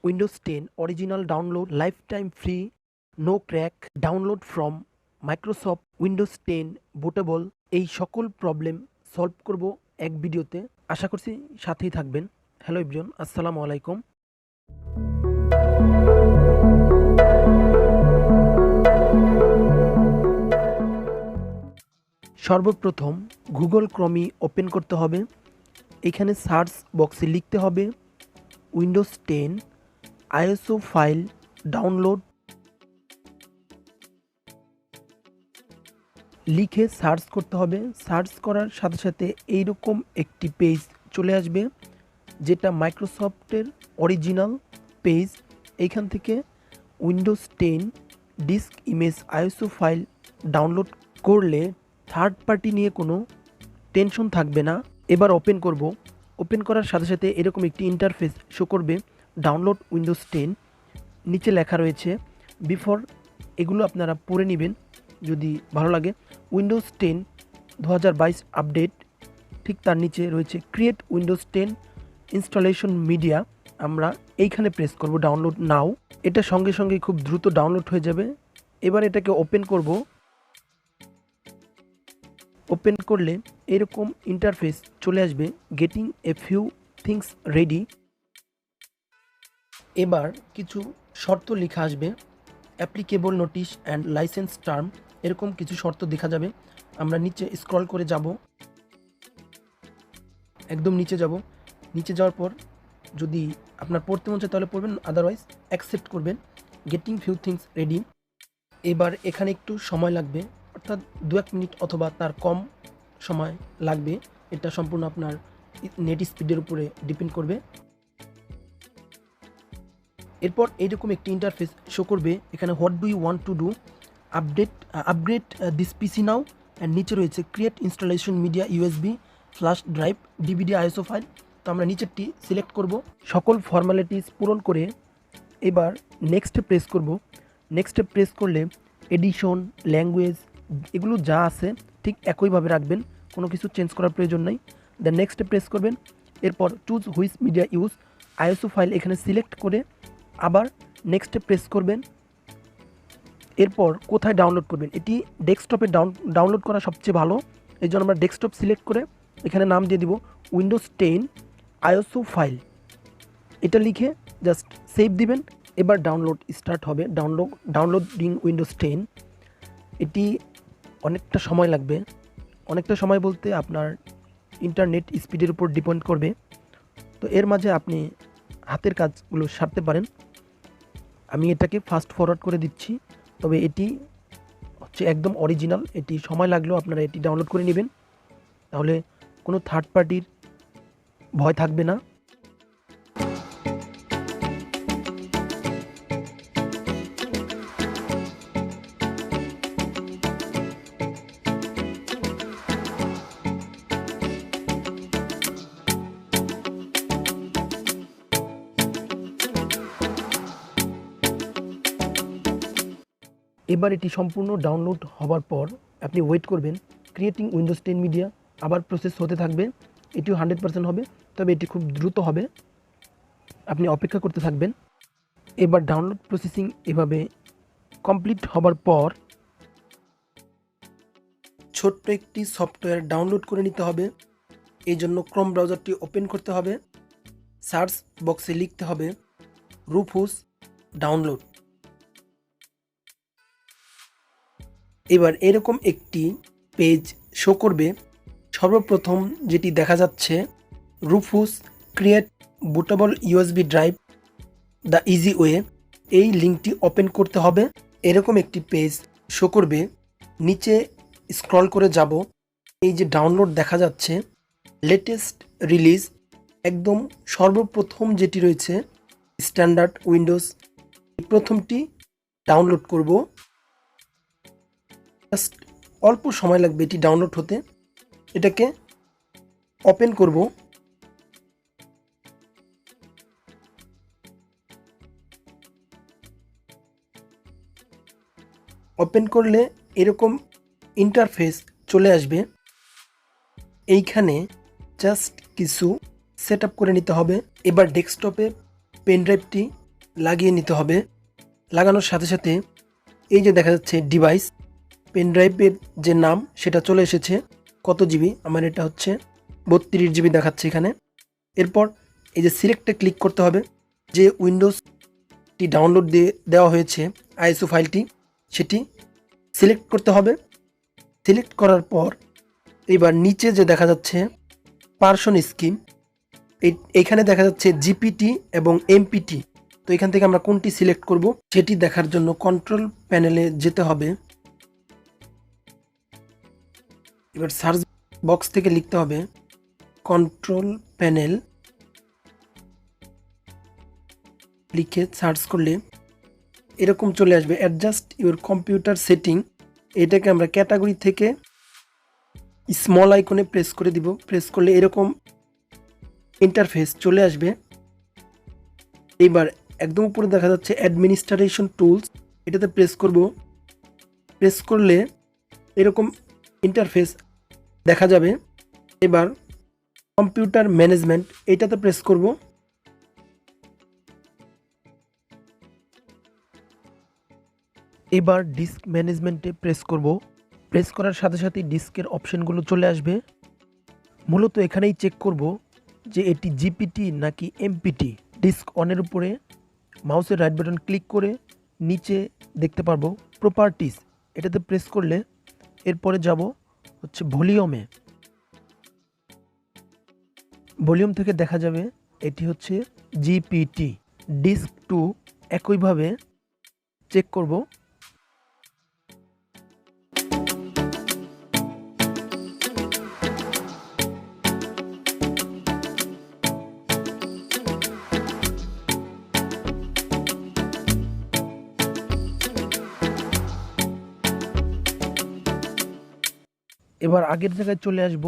Windows 10 original download lifetime free, no crack, download from Microsoft Windows 10 bootable। এই সকল problem solve করব এক ভিডিওতে। আশা করছি সাথেই থাকবেন। হ্যালো এভরিওয়ান, আসসালামু আলাইকুম। সর্বপ্রথম গুগল ক্রোমই ওপেন করতে হবে। এখানে সার্চ বক্সে লিখতে হবে উইন্ডোজ 10 আইএসও ফাইল ডাউনলোড, লিখে সার্চ করতে হবে। সার্চ করার সাথে সাথে এইরকম একটি পেজ চলে আসবে, যেটা মাইক্রোসফটের অরিজিনাল পেজ। এইখান থেকে Windows 10 disk image ISO file download করলে থার্ড পার্টি নিয়ে কোনো টেনশন থাকবে না। এবার ওপেন করব। ওপেন করার সাথে সাথে এরকম একটি ইন্টারফেস শো করবে, ডাউনলোড উইন্ডোজ 10। নিচে লেখা রয়েছে বিফোর, এগুলো আপনারা পড়ে নেবেন যদি ভালো লাগে। উইন্ডোজ 10 2022 আপডেট, ঠিক তার নিচে রয়েছে ক্রিয়েট উইন্ডোজ 10 ইনস্টলেশন মিডিয়া। আমরা এইখানে প্রেস করব ডাউনলোড নাও। এটা সঙ্গে সঙ্গে খুব দ্রুত ডাউনলোড হয়ে যাবে। এবার এটাকে ওপেন করব। ওপেন করলে এরকম ইন্টারফেস চলে আসবে, getting a few things ready. এবার কিছু শর্ত লেখা আসবে, applicable notice and licence term, এরকম কিছু শর্ত দেখা যাবে। আমরা নিচে স্ক্রল করে যাব, একদম নিচে যাব। নিচে যাওয়ার পর যদি আপনার পড়তে মন চায় তাহলে পড়বেন, আদারওয়াইজ অ্যাকসেপ্ট করবেন। Getting few things ready. এবার এখানে একটু সময় লাগবে, অর্থাৎ 2-1 মিনিট অথবা তার কম সময় লাগবে। এটা সম্পূর্ণ আপনার নেট স্পিডের উপরে ডিপেন্ড করবে। এরপর এইরকম একটি ইন্টারফেস শো করবে, এখানে what do you want to do, upgrade this PC now, and নিচে রয়েছে create installation media USB flash drive DVD ISO file. তো আমরা নিচেরটি সিলেক্ট করব। সকল ফর্মালিটিস পূরণ করে এবার নেক্সটে প্রেস করব। নেক্সটে প্রেস করলে এডিশন, ল্যাঙ্গুয়েজ, এগুলো যা আছে ঠিক একইভাবে রাখবেন, কোনো কিছু চেঞ্জ করার প্রয়োজন নেই। দেন নেক্সটে প্রেস করবেন। এরপর choose which media use, ISO file এখানে সিলেক্ট করে আবার নেক্সটে প্রেস করবেন। এরপর কোথায় ডাউনলোড করবেন, এটি ডেস্কটপে ডাউনলোড করা সবচেয়ে ভালো। এই জন্য আমরা ডেস্কটপ সিলেক্ট করে এখানে নাম দিয়ে দিব উইন্ডোজ 10 আইএসও ফাইল। এটা লিখে জাস্ট সেভ দিবেন। এবার ডাউনলোড স্টার্ট হবে। Downloading Windows 10। এটি অনেকটা সময় লাগবে। অনেকটা সময় বলতে আপনার ইন্টারনেট স্পিডের উপর ডিপেন্ড করবে। তো এর মাঝে আপনি হাতের কাজগুলো সারতে পারেন। আমি এটাকে ফাস্ট ফরওয়ার্ড করে দিচ্ছি, তবে এটি হচ্ছে একদম অরিজিনাল। এটি সময় লাগলেও আপনারা এটি ডাউনলোড করে নেবেন, তাহলে কোনো থার্ড পার্টির ভয় থাকবে না। এবার এটি সম্পূর্ণ ডাউনলোড হওয়ার পর আপনি ওয়েট করবেন। ক্রিয়েটিং উইন্ডোজ 10 মিডিয়া আবার প্রসেস হতে থাকবে। এটিও 100% হবে, তবে এটি খুব দ্রুত হবে। আপনি অপেক্ষা করতে থাকবেন। এবার ডাউনলোড প্রসেসিং এভাবে কমপ্লিট হবার পর ছোট্ট একটি সফটওয়্যার ডাউনলোড করে নিতে হবে। এই জন্য ক্রোম ব্রাউজারটি ওপেন করতে হবে। সার্চ বক্সে লিখতে হবে রুফুস ডাউনলোড। এবার এরকম একটি পেজ শো করবে। সর্বপ্রথম যেটি দেখা যাচ্ছে, Rufus create bootable USB drive the easy way, এই লিঙ্কটি ওপেন করতে হবে। এরকম একটি পেজ শো করবে। নিচে স্ক্রল করে যাব, এই যে ডাউনলোড দেখা যাচ্ছে লেটেস্ট রিলিজ, একদম সর্বপ্রথম যেটি রয়েছে স্ট্যান্ডার্ড উইন্ডোজ, প্রথমটি ডাউনলোড করব। জাস্ট অল্প সময় লাগবে এটি ডাউনলোড হতে। এটাকে ওপেন করব। ওপেন করলে এরকম ইন্টারফেস চলে আসবে। এইখানে জাস্ট কিছু সেট আপ করে নিতে হবে। এবার ডেস্কটপে পেন ড্রাইভটি লাগিয়ে নিতে হবে। লাগানোর সাথে সাথে এই যে দেখা যাচ্ছে ডিভাইস, পেন ড্রাইভের যে নাম সেটা চলে এসেছে। কত জিবি, আমার এটা হচ্ছে 32 জিবি দেখাচ্ছে এখানে। এরপর এই যে সিলেক্টে ক্লিক করতে হবে, যে উইন্ডোজটি ডাউনলোড দেওয়া হয়েছে আইএসও ফাইলটি সেটি সিলেক্ট করতে হবে। সিলেক্ট করার পর এবার নিচে যে দেখা যাচ্ছে পার্সন স্কিম, এইখানে দেখা যাচ্ছে জিপিটি এবং এমপিটি। তো এখান থেকে আমরা কোনটি সিলেক্ট করব সেটি দেখার জন্য কন্ট্রোল প্যানেলে যেতে হবে। এবার সার্চ বক্স থেকে লিখতে হবে কন্ট্রোল প্যানেল, লিখে সার্চ করলে এরকম চলে আসবে অ্যাডজাস্ট ইউর কম্পিউটার সেটিং। এটাকে আমরা ক্যাটাগরি থেকে স্মল আইকনে প্রেস করে দিব। প্রেস করলে এরকম ইন্টারফেস চলে আসবে। এবার একদম উপরে দেখা যাচ্ছে অ্যাডমিনিস্ট্রেশন টুলস, এটাতে প্রেস করব। প্রেস করলে এরকম ইন্টারফেস দেখা যাবে। এবার কম্পিউটার ম্যানেজমেন্ট, এটাতে প্রেস করব। এবার ডিস্ক ম্যানেজমেন্টে প্রেস করব। প্রেস করার সাথে সাথে ডিস্কের অপশনগুলো চলে আসবে। মূলত এখানেই চেক করব যে এটি জিপিটি নাকি এমপিটি। ডিস্ক অনের উপরে মাউসের রাইট বাটন ক্লিক করে নিচে দেখতে পারবো প্রপার্টিস, এটাতে প্রেস করলে এরপরে যাব হচ্ছে ভলিউমে। ভলিউম থেকে দেখা যাবে এটি হচ্ছে জিপিটি। ডিস্ক 2 একইভাবে চেক করব। এবার আগের জায়গায় চলে আসব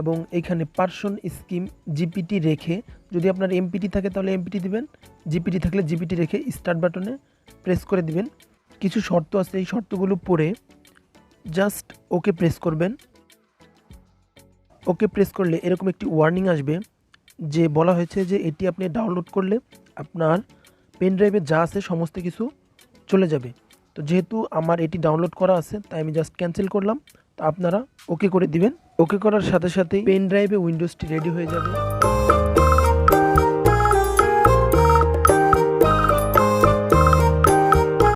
এবং এইখানে পার্সন স্কিম জিপিটি রেখে, যদি আপনার এমপিটি থাকে তাহলে এমপিটি দিবেন, জিপিটি থাকলে জিপিটি রেখে স্টার্ট বাটনে প্রেস করে দিবেন। কিছু শর্ত আছে, এই শর্তগুলো পড়ে জাস্ট ওকে প্রেস করবেন। ওকে প্রেস করলে এরকম একটি ওয়ার্নিং আসবে যে বলা হয়েছে যে এটি আপনি ডাউনলোড করলে আপনার পেন ড্রাইভে যা আছে সমস্ত কিছু চলে যাবে। তো যেহেতু আমার এটি ডাউনলোড করা আছে তাই আমি জাস্ট ক্যান্সেল করলাম। তো আপনারা ওকে করে দিবেন। ওকে করার সাথে সাথেই পেন ড্রাইভে উইন্ডোজটি রেডি হয়ে যাবে।